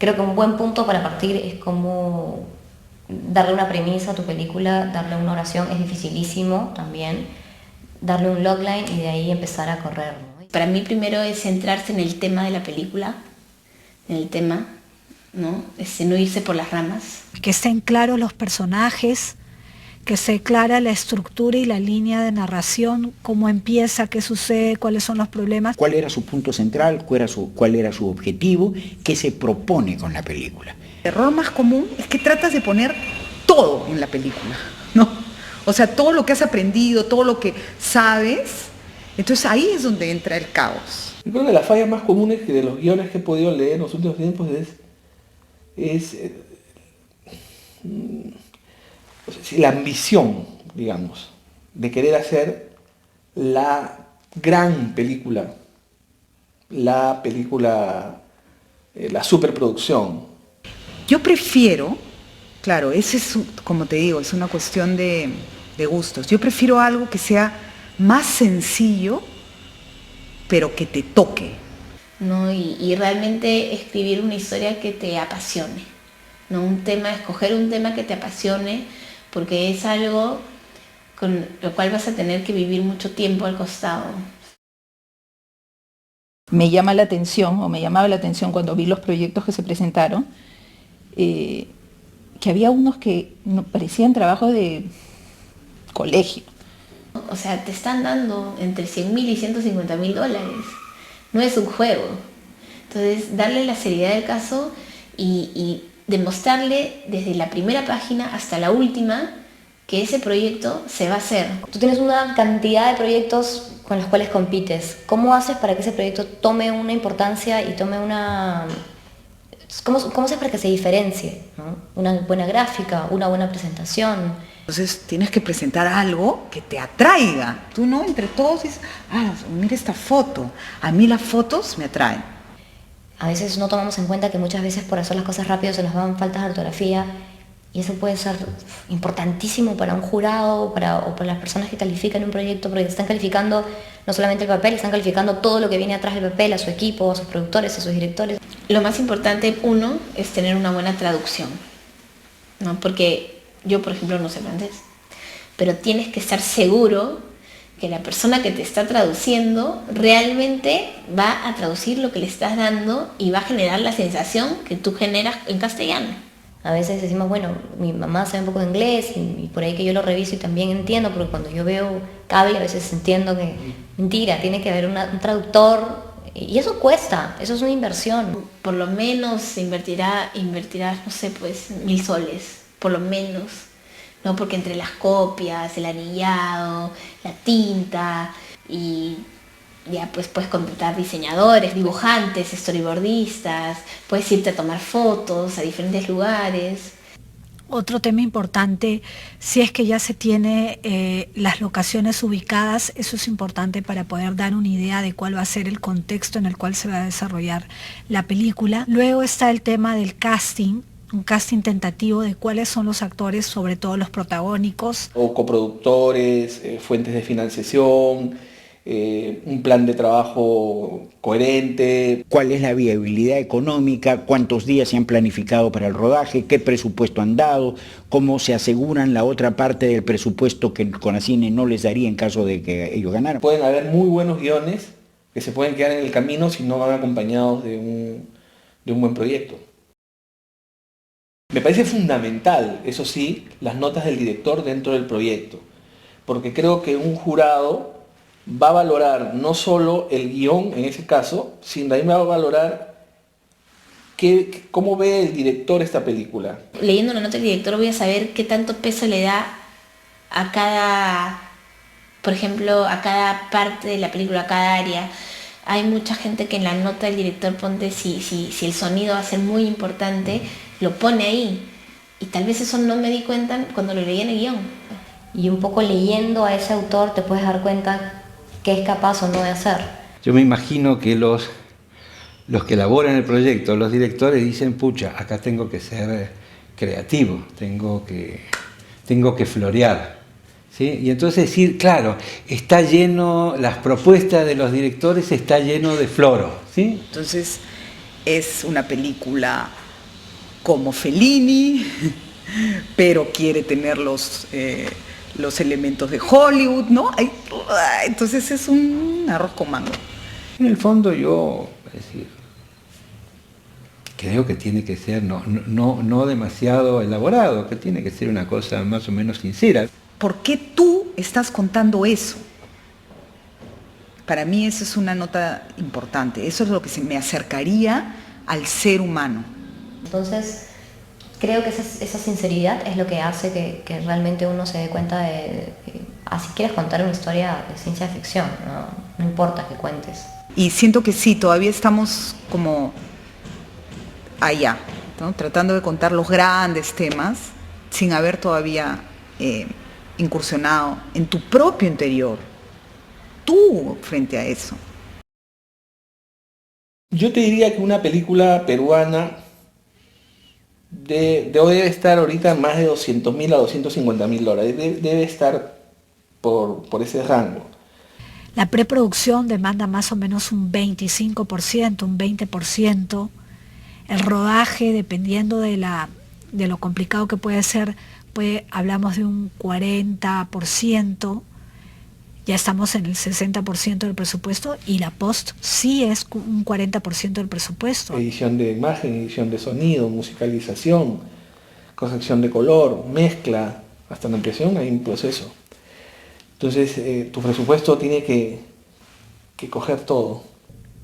creo que un buen punto para partir es como darle una premisa a tu película, darle una oración es dificilísimo también, darle un logline y de ahí empezar a correr, ¿no? Para mí primero es centrarse en el tema de la película, en el tema, ¿no? No irse por las ramas. Que estén claros los personajes, que esté clara la estructura y la línea de narración, cómo empieza, qué sucede, cuáles son los problemas. ¿Cuál era su punto central? ¿Cuál era su objetivo? ¿Qué se propone con la película? El error más común es que tratas de poner todo en la película, ¿no? O sea, todo lo que has aprendido, todo lo que sabes, entonces ahí es donde entra el caos. Yo creo que las fallas más comunes que de los guiones que he podido leer en los últimos tiempos es la ambición, digamos, de querer hacer la gran película, la superproducción. Yo prefiero, claro, ese es, como te digo, es una cuestión de gustos. Yo prefiero algo que sea más sencillo, pero que te toque, ¿no? Y realmente escribir una historia que te apasione, ¿no? Escoger un tema que te apasione, porque es algo con lo cual vas a tener que vivir mucho tiempo al costado. Me llama la atención, o me llamaba la atención cuando vi los proyectos que se presentaron, que había unos que parecían trabajo de colegio. O sea, te están dando entre $100.000 y $150.000. No es un juego. Entonces, darle la seriedad del caso y demostrarle desde la primera página hasta la última que ese proyecto se va a hacer. Tú tienes una cantidad de proyectos con los cuales compites. ¿Cómo haces para que ese proyecto tome una importancia y tome una... ¿Cómo haces para que se diferencie, ¿no? Una buena gráfica, una buena presentación. Entonces tienes que presentar algo que te atraiga. Tú no, entre todos dices, mira esta foto. A mí las fotos me atraen. A veces no tomamos en cuenta que muchas veces por hacer las cosas rápido se nos dan faltas de ortografía y eso puede ser importantísimo para un jurado o para las personas que califican un proyecto, porque están calificando no solamente el papel, están calificando todo lo que viene atrás del papel, a su equipo, a sus productores, a sus directores. Lo más importante, uno, es tener una buena traducción, ¿no? Porque yo, por ejemplo, no sé francés, pero tienes que estar seguro que la persona que te está traduciendo realmente va a traducir lo que le estás dando y va a generar la sensación que tú generas en castellano. A veces decimos, bueno, mi mamá sabe un poco de inglés y por ahí que yo lo reviso y también entiendo, porque cuando yo veo cable a veces entiendo que mentira, tiene que haber un traductor y eso cuesta, eso es una inversión. Por lo menos invertirás, no sé, pues 1.000 soles, por lo menos, ¿no? Porque entre las copias, el anillado, la tinta y ya pues puedes contratar diseñadores, dibujantes, storyboardistas, puedes irte a tomar fotos a diferentes lugares. Otro tema importante, si es que ya se tiene las locaciones ubicadas, eso es importante para poder dar una idea de cuál va a ser el contexto en el cual se va a desarrollar la película. Luego está el tema del casting, un casting tentativo de cuáles son los actores, sobre todo los protagónicos. O coproductores, fuentes de financiación, un plan de trabajo coherente. ¿Cuál es la viabilidad económica? ¿Cuántos días se han planificado para el rodaje? ¿Qué presupuesto han dado? ¿Cómo se aseguran la otra parte del presupuesto que Conacine no les daría en caso de que ellos ganaran? Pueden haber muy buenos guiones que se pueden quedar en el camino si no van acompañados de un buen proyecto. Me parece fundamental, eso sí, las notas del director dentro del proyecto, porque creo que un jurado va a valorar no solo el guión en ese caso, sino también va a valorar cómo ve el director esta película. Leyendo la nota del director voy a saber qué tanto peso le da a cada, por ejemplo, a cada parte de la película, a cada área. Hay mucha gente que en la nota del director ponte si el sonido va a ser muy importante, lo pone ahí. Y tal vez eso no me di cuenta cuando lo leí en el guión. Y un poco leyendo a ese autor te puedes dar cuenta qué es capaz o no de hacer. Yo me imagino que los que elaboran el proyecto, los directores dicen, pucha, acá tengo que ser creativo, tengo que florear, ¿sí? Y entonces decir, claro, está lleno, las propuestas de los directores está lleno de floro, ¿sí? Entonces es una película como Fellini, pero quiere tener los elementos de Hollywood, ¿no? Entonces es un arroz con mango. En el fondo yo, es decir, creo que tiene que ser no demasiado elaborado, que tiene que ser una cosa más o menos sincera. ¿Por qué tú estás contando eso? Para mí eso es una nota importante, eso es lo que me acercaría al ser humano. Entonces, creo que esa sinceridad es lo que hace que realmente uno se dé cuenta de si quieres contar una historia de ciencia ficción, no importa que cuentes. Y siento que sí, todavía estamos como allá, ¿no? Tratando de contar los grandes temas sin haber todavía incursionado en tu propio interior, tú frente a eso. Yo te diría que una película peruana debe estar ahorita más de 200.000 a 250.000 dólares, debe estar por ese rango. La preproducción demanda más o menos un 25%, un 20%. El rodaje, dependiendo de lo complicado que puede ser, hablamos de un 40%. Ya estamos en el 60% del presupuesto y la post sí es un 40% del presupuesto. Edición de imagen, edición de sonido, musicalización, corrección de color, mezcla, hasta la ampliación hay un proceso. Entonces tu presupuesto tiene que coger todo.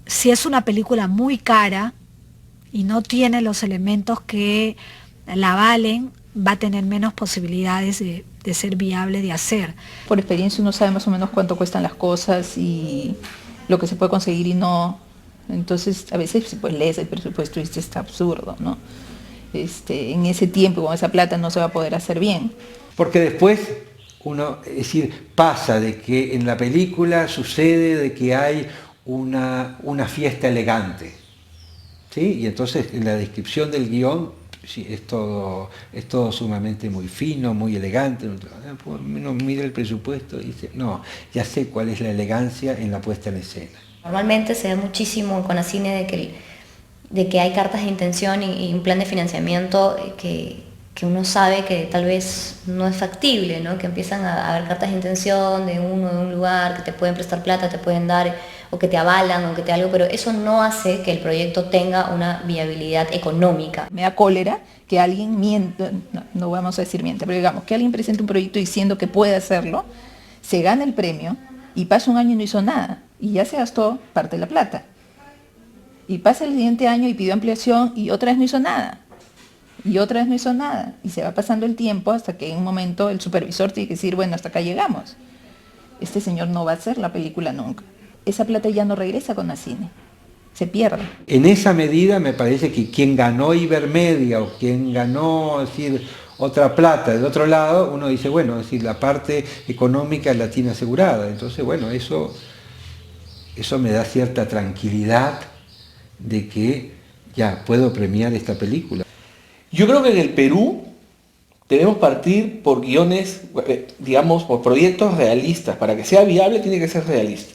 Si es una película muy cara y no tiene los elementos que la valen, va a tener menos posibilidades de ser viable de hacer. Por experiencia uno sabe más o menos cuánto cuestan las cosas y lo que se puede conseguir y no. Entonces a veces pues lees el presupuesto y dices, está absurdo, ¿no? En ese tiempo con esa plata no se va a poder hacer bien. Porque después uno, es decir, pasa de que en la película sucede de que hay una fiesta elegante, ¿sí? Y entonces en la descripción del guión sí, es todo sumamente muy fino, muy elegante. Uno mira el presupuesto y dice, no, ya sé cuál es la elegancia en la puesta en escena. Normalmente se da muchísimo en Conacine de que hay cartas de intención y un plan de financiamiento que uno sabe que tal vez no es factible, ¿no? Que empiezan a haber cartas de intención de un lugar, que te pueden prestar plata, te pueden dar, o que te avalan, o que te algo, pero eso no hace que el proyecto tenga una viabilidad económica. Me da cólera que alguien miente, no vamos a decir miente, pero digamos que alguien presente un proyecto diciendo que puede hacerlo, se gana el premio y pasa un año y no hizo nada, y ya se gastó parte de la plata. Y pasa el siguiente año y pidió ampliación y otra vez no hizo nada. Y otra vez no hizo nada. Y se va pasando el tiempo hasta que en un momento el supervisor tiene que decir, bueno, hasta acá llegamos. Este señor no va a hacer la película nunca. Esa plata ya no regresa con Conacine. Se pierde. En esa medida me parece que quien ganó Ibermedia o quien ganó, es decir, otra plata del otro lado, uno dice, bueno, es decir, la parte económica la tiene asegurada. Entonces, bueno, eso me da cierta tranquilidad de que ya puedo premiar esta película. Yo creo que en el Perú debemos partir por guiones, digamos, por proyectos realistas. Para que sea viable tiene que ser realista.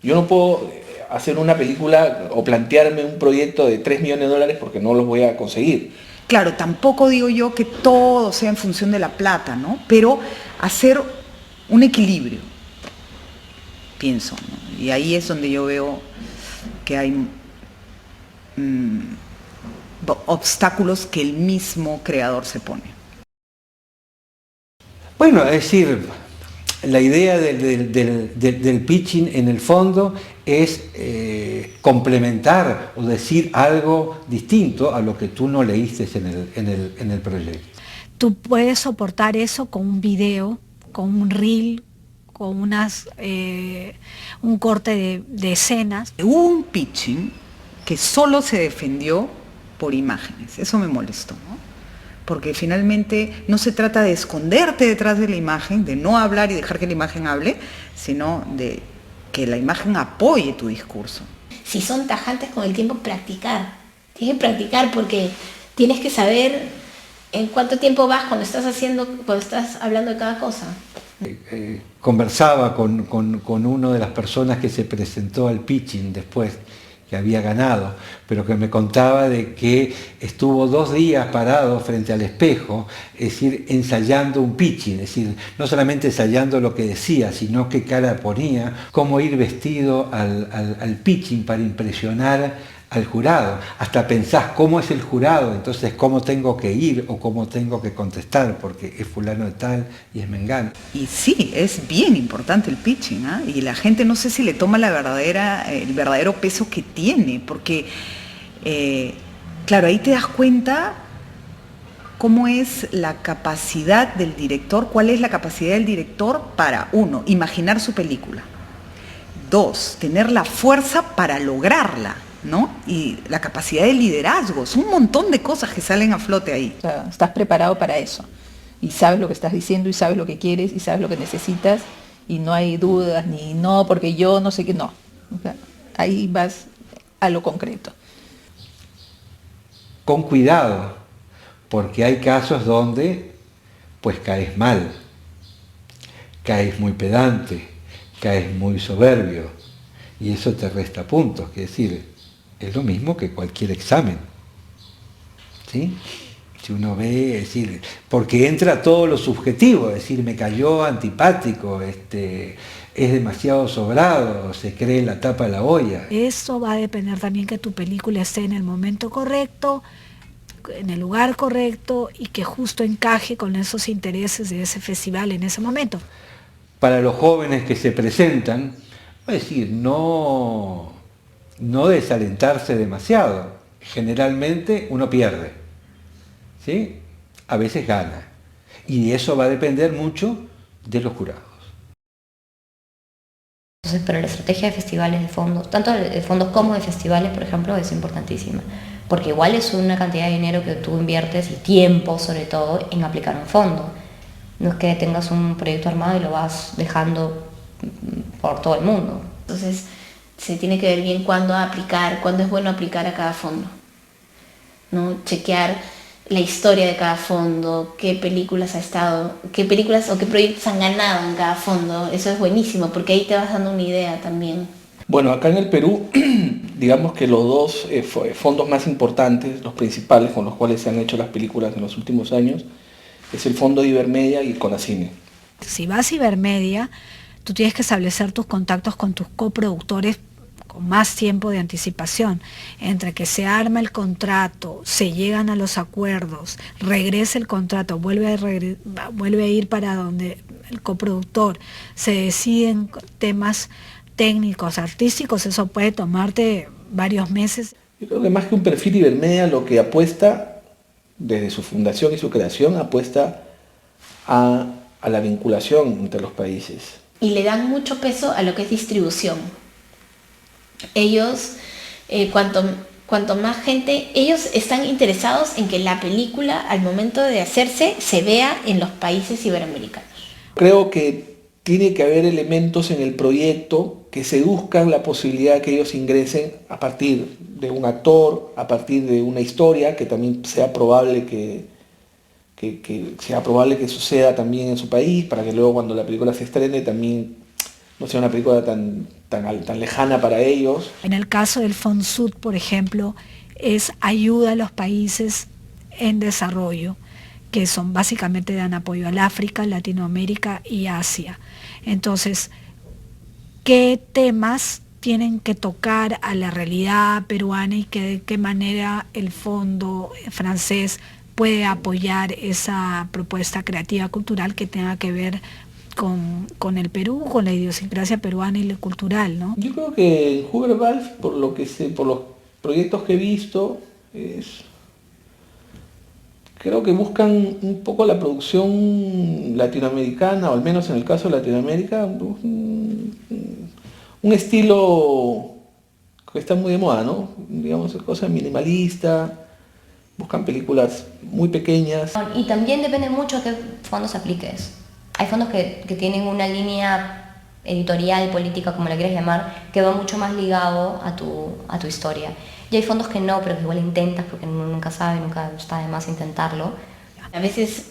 Yo no puedo hacer una película o plantearme un proyecto de 3 millones de dólares porque no los voy a conseguir. Claro, tampoco digo yo que todo sea en función de la plata, ¿no? Pero hacer un equilibrio, pienso, ¿no? Y ahí es donde yo veo que hay obstáculos que el mismo creador se pone. Bueno, es decir, la idea del pitching en el fondo es complementar o decir algo distinto a lo que tú no leíste en el proyecto. Tú puedes soportar eso con un video, con un reel, con un corte de escenas. Hubo un pitching que solo se defendió por imágenes, eso me molestó, ¿no? Porque finalmente no se trata de esconderte detrás de la imagen, de no hablar y dejar que la imagen hable, sino de que la imagen apoye tu discurso. Si son tajantes con el tiempo, practicar. Tienes que practicar porque tienes que saber en cuánto tiempo vas cuando estás hablando de cada cosa. Conversaba con una de las personas que se presentó al pitching después que había ganado, pero que me contaba de que estuvo 2 días parado frente al espejo, es decir, ensayando un pitching, es decir, no solamente ensayando lo que decía, sino qué cara ponía, cómo ir vestido al pitching para impresionar al jurado. Hasta pensás cómo es el jurado, entonces cómo tengo que ir o cómo tengo que contestar, porque es fulano de tal y es mengano. Y sí, es bien importante el pitching, ¿eh? Y la gente no sé si le toma el verdadero peso que tiene, porque, claro, ahí te das cuenta cómo es la capacidad del director, cuál es la capacidad del director para, 1, imaginar su película, 2, tener la fuerza para lograrla, ¿no? Y la capacidad de liderazgo, son un montón de cosas que salen a flote ahí. O sea, estás preparado para eso y sabes lo que estás diciendo y sabes lo que quieres y sabes lo que necesitas y no hay dudas ni no porque yo no sé qué, no. O sea, ahí vas a lo concreto. Con cuidado, porque hay casos donde pues caes mal, caes muy pedante, caes muy soberbio y eso te resta puntos, es decir, es lo mismo que cualquier examen, ¿sí? Si uno ve, es decir, porque entra todo lo subjetivo, es decir, me cayó antipático, es demasiado sobrado, se cree la tapa de la olla. Eso va a depender también que tu película esté en el momento correcto, en el lugar correcto y que justo encaje con esos intereses de ese festival en ese momento. Para los jóvenes que se presentan, es decir, no desalentarse demasiado. Generalmente uno pierde, ¿sí? A veces gana. Y eso va a depender mucho de los jurados. Entonces, pero la estrategia de festivales de fondos, tanto de fondos como de festivales, por ejemplo, es importantísima. Porque igual es una cantidad de dinero que tú inviertes y tiempo, sobre todo, en aplicar un fondo. No es que tengas un proyecto armado y lo vas dejando por todo el mundo. Entonces, se tiene que ver bien cuándo aplicar, cuándo es bueno aplicar a cada fondo, ¿no? Chequear la historia de cada fondo, qué películas o qué proyectos han ganado en cada fondo. Eso es buenísimo porque ahí te vas dando una idea también. Bueno, acá en el Perú, digamos que los dos fondos más importantes, los principales con los cuales se han hecho las películas en los últimos años, es el Fondo de Ibermedia y Conacine. Si vas a Ibermedia, tú tienes que establecer tus contactos con tus coproductores con más tiempo de anticipación, entre que se arma el contrato, se llegan a los acuerdos, regresa el contrato, vuelve a ir para donde el coproductor, se deciden temas técnicos, artísticos, eso puede tomarte varios meses. Yo creo que más que un perfil Ibermedia, lo que apuesta desde su fundación y su creación, apuesta a la vinculación entre los países. Y le dan mucho peso a lo que es distribución. Ellos, cuanto más gente, ellos están interesados en que la película al momento de hacerse se vea en los países iberoamericanos. Creo que tiene que haber elementos en el proyecto que seduzcan la posibilidad de que ellos ingresen a partir de un actor, a partir de una historia, que también sea probable que suceda también en su país, para que luego cuando la película se estrene también no sea una película tan lejana para ellos. En el caso del FONSUD, por ejemplo, es ayuda a los países en desarrollo, que son básicamente dan apoyo al África, Latinoamérica y Asia. Entonces, ¿qué temas tienen que tocar a la realidad peruana y de qué manera el fondo francés puede apoyar esa propuesta creativa cultural que tenga que ver con el Perú, con la idiosincrasia peruana y lo cultural, ¿no? Yo creo que en Hubert Valls, por los proyectos que he visto, creo que buscan un poco la producción latinoamericana, o al menos en el caso de Latinoamérica, un estilo que está muy de moda, ¿no? Digamos, cosas minimalistas, buscan películas muy pequeñas. Y también depende mucho a qué fondos apliques. Hay fondos que tienen una línea editorial, política, como la quieras llamar, que va mucho más ligado a tu historia. Y hay fondos que no, pero que igual intentas, porque uno nunca sabe, nunca está de más intentarlo. A veces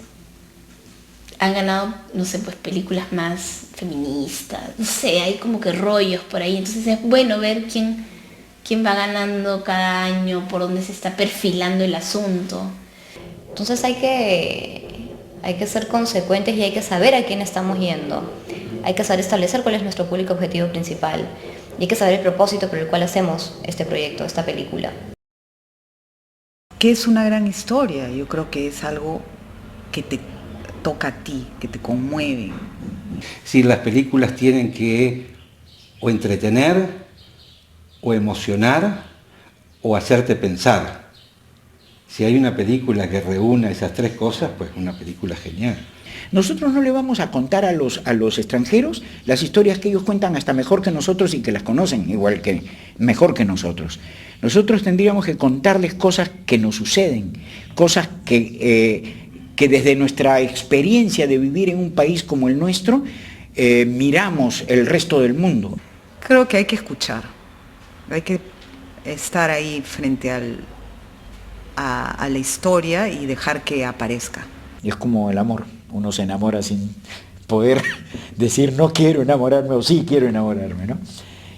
han ganado, no sé, pues películas más feministas, no sé, hay como que rollos por ahí, entonces es bueno ver quién va ganando cada año, por dónde se está perfilando el asunto. Entonces hay que ser consecuentes y hay que saber a quién estamos yendo. Hay que saber establecer cuál es nuestro público objetivo principal. Y hay que saber el propósito por el cual hacemos este proyecto, esta película. Que es una gran historia, yo creo que es algo que te toca a ti, que te conmueve. Si las películas tienen que o entretener, o emocionar, o hacerte pensar. Si hay una película que reúna esas tres cosas, pues una película genial. Nosotros no le vamos a contar a los extranjeros las historias que ellos cuentan hasta mejor que nosotros y que las conocen igual que mejor que nosotros. Nosotros tendríamos que contarles cosas que nos suceden, cosas que desde nuestra experiencia de vivir en un país como el nuestro, miramos el resto del mundo. Creo que hay que escuchar, hay que estar ahí frente a la historia y dejar que aparezca. Y es como el amor, uno se enamora sin poder decir no quiero enamorarme o sí quiero enamorarme, ¿no?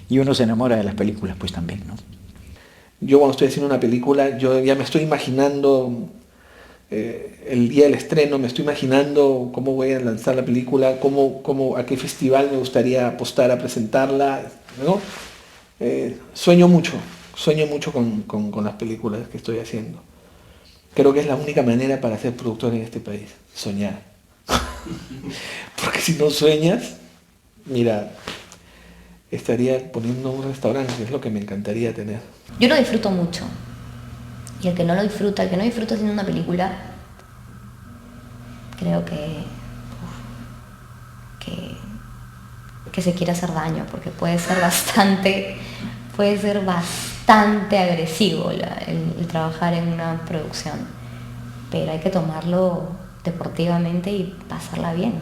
Y uno se enamora de las películas pues también, ¿no? Yo cuando estoy haciendo una película, yo ya me estoy imaginando el día del estreno, me estoy imaginando cómo voy a lanzar la película, a qué festival me gustaría apostar a presentarla, ¿no? Sueño mucho con las películas que estoy haciendo. Creo que es la única manera para ser productor en este país, soñar. Porque si no sueñas, mira, estaría poniendo un restaurante, que es lo que me encantaría tener. Yo lo disfruto mucho. Y el que no disfruta haciendo una película, creo que se quiere hacer daño, porque puede ser bastante agresivo el trabajar en una producción. Pero hay que tomarlo deportivamente y pasarla bien.